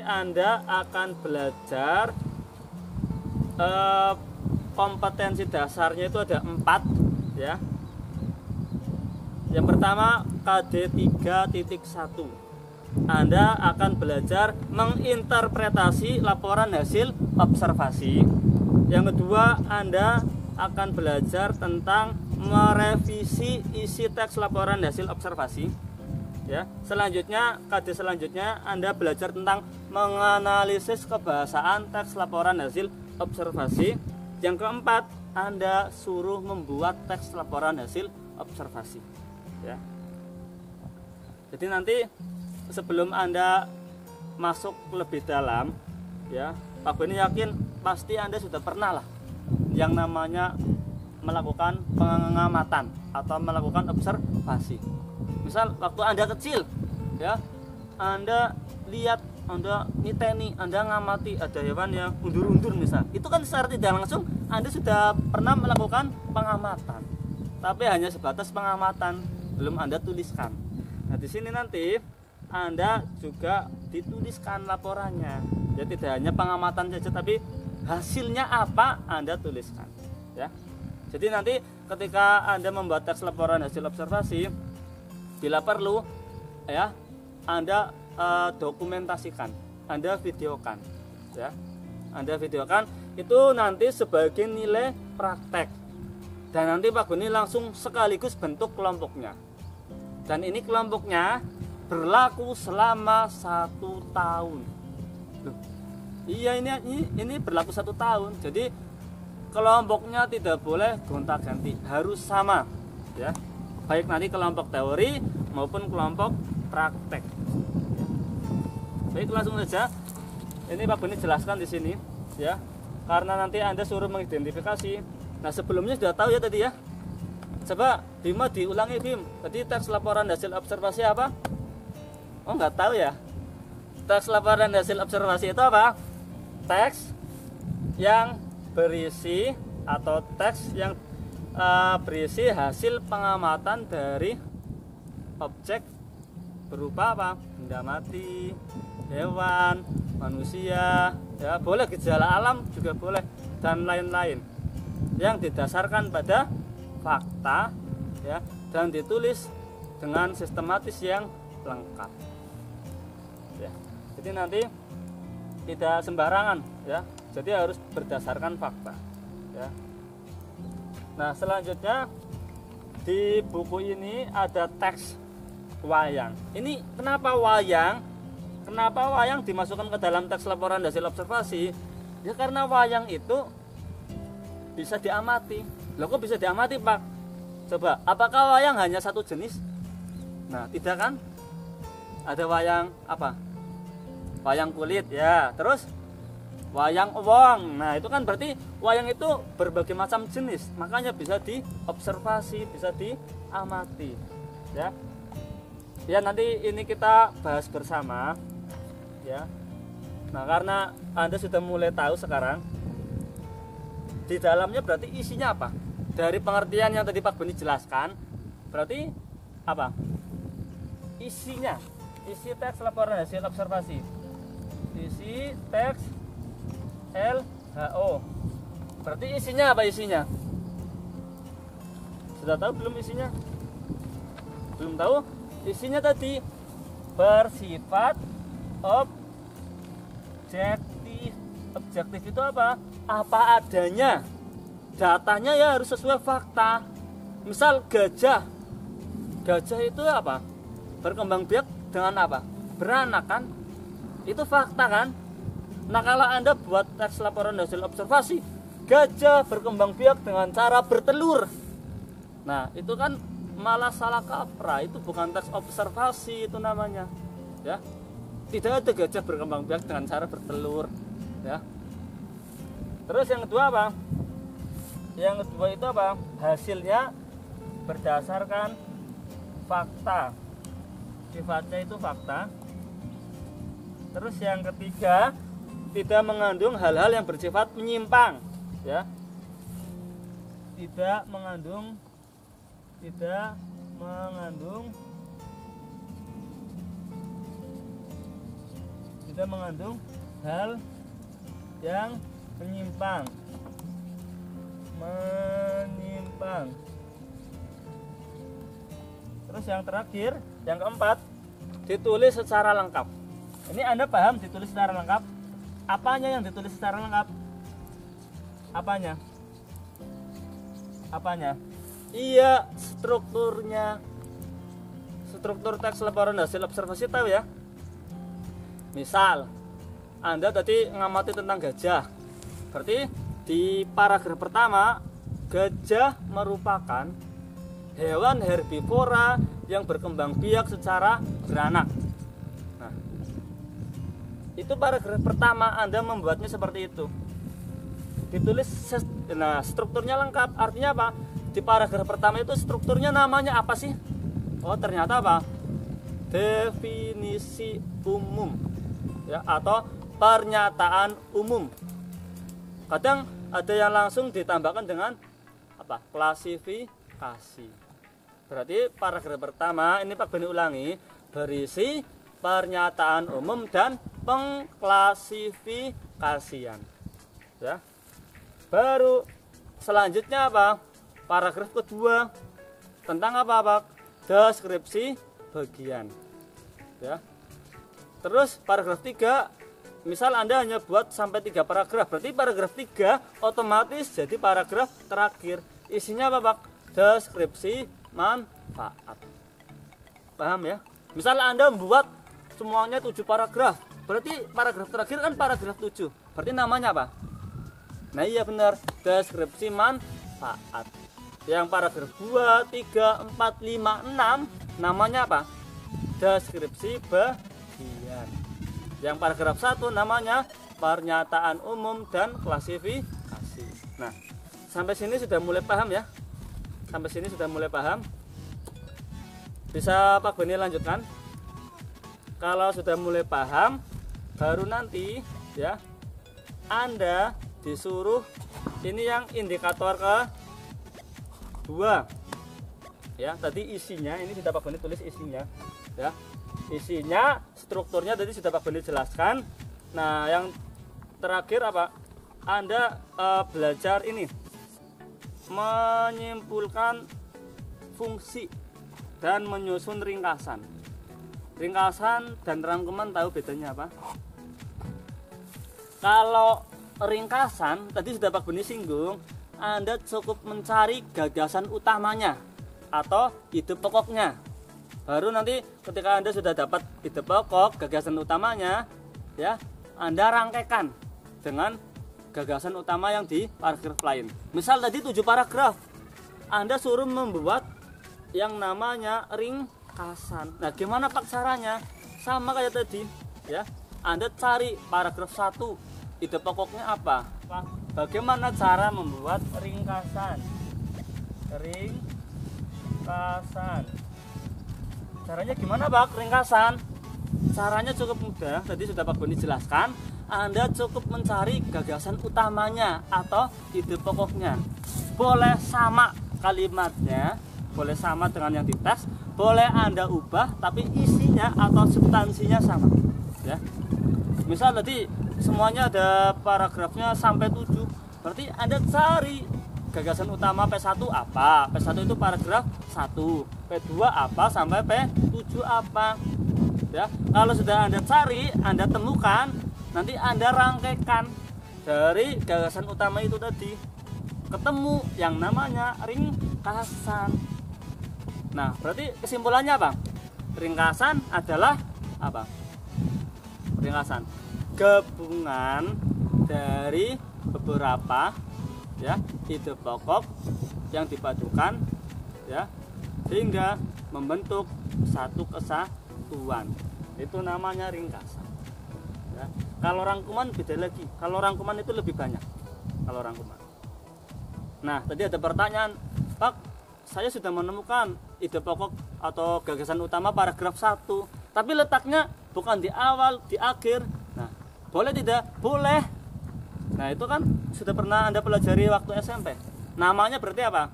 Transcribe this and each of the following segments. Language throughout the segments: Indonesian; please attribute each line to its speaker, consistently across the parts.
Speaker 1: Anda akan belajar kompetensi dasarnya itu ada 4 ya. Yang pertama KD 3.1. Anda akan belajar menginterpretasi laporan hasil observasi. Yang kedua, Anda akan belajar tentang merevisi isi teks laporan hasil observasi. Ya, selanjutnya KD selanjutnya Anda belajar tentang menganalisis kebahasaan teks laporan hasil observasi. Yang keempat, Anda suruh membuat teks laporan hasil observasi. Ya. Jadi nanti sebelum Anda masuk lebih dalam, ya, Pak Beni yakin pasti Anda sudah pernah lah yang namanya melakukan pengamatan atau melakukan observasi. Misal waktu Anda kecil, ya, Anda lihat, Anda niteni, Anda ngamati ada hewan yang undur-undur misal. Itu kan secara tidak langsung Anda sudah pernah melakukan pengamatan. Tapi hanya sebatas pengamatan, belum Anda tuliskan. Nah, di sini nanti Anda juga dituliskan laporannya. Ya, tidak hanya pengamatan saja, tapi hasilnya apa Anda tuliskan, ya. Jadi nanti ketika Anda membuat teks laporan hasil observasi, bila perlu, ya, Anda dokumentasikan, Anda videokan, ya, Anda videokan itu nanti sebagai nilai praktek. Dan nanti Pak Beni langsung sekaligus bentuk kelompoknya. Dan ini kelompoknya berlaku selama 1 tahun. Loh, iya, ini berlaku 1 tahun. Jadi kelompoknya tidak boleh gonta-ganti, harus sama, ya. Baik nanti kelompok teori maupun kelompok praktek. Baik, langsung saja. Ini Pak Beni jelaskan di sini, ya. Karena nanti Anda suruh mengidentifikasi. Nah, sebelumnya sudah tahu ya tadi ya. Coba Bima diulangi, Bim. Tadi teks laporan hasil observasi apa? Oh, nggak tahu ya. Teks laporan hasil observasi itu apa? Teks yang berisi atau teks yang berisi hasil pengamatan dari objek berupa apa? Benda mati, hewan, manusia, ya, boleh gejala alam juga boleh, dan lain-lain, yang didasarkan pada fakta, ya, dan ditulis dengan sistematis yang lengkap, ya. Jadi nanti tidak sembarangan, ya, jadi harus berdasarkan fakta, ya. Nah, selanjutnya di buku ini ada teks wayang. Ini kenapa wayang? Kenapa wayang dimasukkan ke dalam teks laporan hasil observasi? Ya karena wayang itu bisa diamati. Loh, kok bisa diamati, Pak? Coba, apakah wayang hanya satu jenis? Nah, tidak kan? Ada wayang apa? Wayang kulit, ya. Terus wayang wong. Nah, itu kan berarti wayang itu berbagai macam jenis. Makanya bisa diobservasi, bisa diamati, ya. Ya, nanti ini kita bahas bersama, ya. Nah, karena Anda sudah mulai tahu sekarang di dalamnya, berarti isinya apa? Dari pengertian yang tadi Pak Beni jelaskan, berarti apa? Isinya, isi teks laporan hasil observasi, isi teks LHO. Berarti isinya apa isinya? Sudah tahu belum isinya? Belum tahu? Isinya tadi bersifat objektif. Objektif itu apa? Apa adanya. Datanya ya harus sesuai fakta. Misal gajah. Gajah itu apa? Berkembang biak dengan apa? Beranak kan? Itu fakta kan? Nah, kalau Anda buat teks laporan hasil observasi, gajah berkembang biak dengan cara bertelur. Nah, itu kan malah salah kaprah. Itu bukan teks observasi itu namanya, ya. Tidak ada gajah berkembang biak dengan cara bertelur, ya. Terus yang kedua apa? Yang kedua itu apa? Hasilnya berdasarkan fakta. Sifatnya itu fakta. Terus yang ketiga, tidak mengandung hal-hal yang bersifat menyimpang, ya. Tidak mengandung tidak mengandung hal yang menyimpang. Terus yang terakhir, yang keempat, ditulis secara lengkap. Ini Anda paham ditulis secara lengkap? Apanya yang ditulis secara lengkap? Apanya? Iya, strukturnya. Struktur teks laporan hasil observasi tahu ya? Misal, Anda tadi ngamati tentang gajah. Berarti di paragraf pertama, gajah merupakan hewan herbivora yang berkembang biak secara beranak. Nah, itu paragraf pertama Anda membuatnya seperti itu. Ditulis, strukturnya lengkap. Artinya apa? Di paragraf pertama itu strukturnya namanya apa sih? Oh, ternyata apa? Definisi umum, ya, atau pernyataan umum. Kadang ada yang langsung ditambahkan dengan apa? Klasifikasi. Berarti paragraf pertama ini Pak Beni ulangi, berisi pernyataan umum dan pengklasifikasian. Ya. Baru selanjutnya apa? Paragraf kedua tentang apa, Pak? Deskripsi bagian. Ya. Terus paragraf 3, misal Anda hanya buat sampai 3 paragraf, berarti paragraf 3 otomatis jadi paragraf terakhir. Isinya apa, Pak? Deskripsi manfaat. Paham ya? Misal Anda membuat semuanya 7 paragraf, berarti paragraf terakhir kan paragraf 7. Berarti namanya apa? Nah iya benar, deskripsi manfaat. Yang paragraf 2, 3, 4, 5, 6 namanya apa? Deskripsi bagian. Yang paragraf 1 namanya pernyataan umum dan klasifikasi. Nah, sampai sini sudah mulai paham ya? Sampai sini sudah mulai paham? Bisa Pak Beni lanjutkan? Kalau sudah mulai paham, baru nanti ya Anda disuruh ini yang indikator ke 2 ya, tadi isinya ini sudah Pak Beni tulis isinya ya, isinya strukturnya tadi sudah Pak Beni jelaskan. Nah yang terakhir apa, Anda belajar ini menyimpulkan fungsi dan menyusun ringkasan. Ringkasan dan rangkuman tahu bedanya apa? Kalau ringkasan tadi sudah Pak Beni singgung, Anda cukup mencari gagasan utamanya atau ide pokoknya. Baru nanti ketika Anda sudah dapat ide pokok, gagasan utamanya, ya, Anda rangkaikan dengan gagasan utama yang di paragraf lain. Misal tadi 7 paragraf, Anda suruh membuat yang namanya ringkasan. Nah, gimana Pak caranya? Sama kayak tadi, ya. Anda cari paragraf 1, ide pokoknya apa? Bagaimana cara membuat ringkasan? Caranya gimana, Pak? Ringkasan. Caranya cukup mudah. Tadi sudah Pak Beni jelaskan. Anda cukup mencari gagasan utamanya atau ide pokoknya. Boleh sama kalimatnya, boleh sama dengan yang dites, boleh Anda ubah tapi isinya atau substansinya sama, ya. Misal tadi semuanya ada paragrafnya sampai 7, berarti Anda cari gagasan utama P1 apa, P1 itu paragraf 1, P2 apa sampai P7 apa, ya. Kalau sudah Anda cari, Anda temukan, nanti Anda rangkaikan dari gagasan utama itu tadi, ketemu yang namanya ringkasan. Nah, berarti kesimpulannya apa? Ringkasan adalah apa? Ringkasan gabungan dari beberapa, ya, ide pokok yang dipadukan, ya, sehingga membentuk satu kesatuan. Itu namanya ringkasan, ya. Kalau rangkuman beda lagi. Kalau rangkuman itu lebih banyak. Kalau rangkuman. Nah, tadi ada pertanyaan, Pak, saya sudah menemukan ide pokok atau gagasan utama paragraf 1, tapi letaknya bukan di awal, di akhir. Nah, boleh tidak? Boleh. Nah, itu kan sudah pernah Anda pelajari waktu SMP. Namanya berarti apa?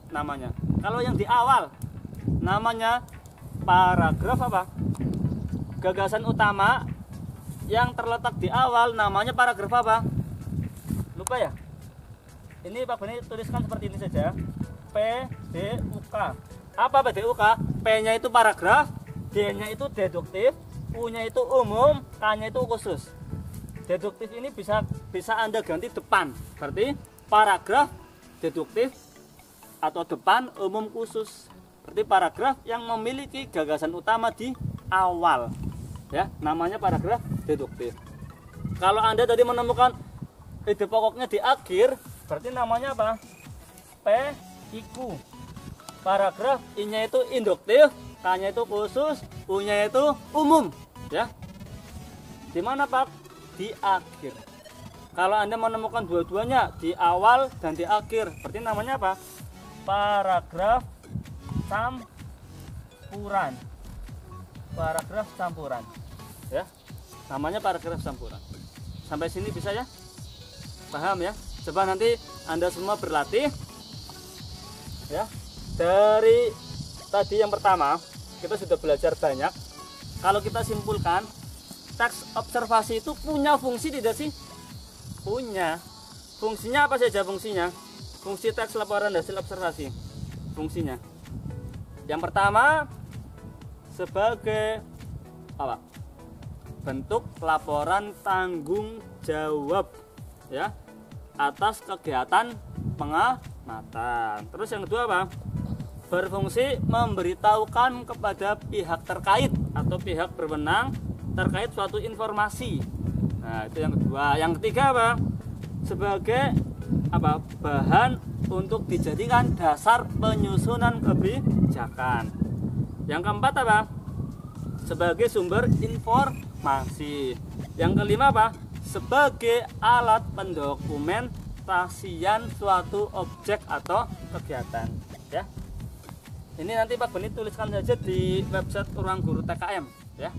Speaker 1: Namanya. Kalau yang di awal, namanya paragraf apa? Gagasan utama yang terletak di awal namanya paragraf apa? Lupa ya? Ini Pak Beni tuliskan seperti ini saja. PDUK. Apa PDUK? P-nya itu paragraf, D-nya itu deduktif, U-nya itu umum, K-nya itu khusus. Deduktif ini bisa Anda ganti depan. Berarti paragraf, deduktif, atau depan, umum, khusus. Berarti paragraf yang memiliki gagasan utama di awal. Ya, namanya paragraf deduktif. Kalau Anda tadi menemukan ide pokoknya di akhir, berarti namanya apa? PIQ. Paragraf, I-nya itu induktif, K-nya itu khusus, U-nya itu umum. Ya. Di mana Pak? Di akhir. Kalau Anda menemukan dua-duanya di awal dan di akhir, berarti namanya apa? Paragraf campuran. Paragraf campuran. Ya. Namanya paragraf campuran. Sampai sini bisa ya? Paham ya? Coba nanti Anda semua berlatih. Ya. Dari tadi yang pertama, kita sudah belajar banyak. Kalau kita simpulkan, teks observasi itu punya fungsi tidak sih? Punya. Fungsinya apa saja fungsinya? Fungsi teks laporan hasil observasi. Fungsinya. Yang pertama, sebagai apa? Bentuk laporan tanggung jawab ya atas kegiatan pengamatan. Terus yang kedua apa? Berfungsi memberitahukan kepada pihak terkait atau pihak berwenang terkait suatu informasi. Nah, itu yang kedua. Yang ketiga apa? Sebagai apa? Bahan untuk dijadikan dasar penyusunan kebijakan. Yang keempat apa? Sebagai sumber informasi. Yang kelima apa? Sebagai alat pendokumentasian suatu objek atau kegiatan. Ya. Ini nanti Pak Beni tuliskan saja di website Ruang Guru TKM ya.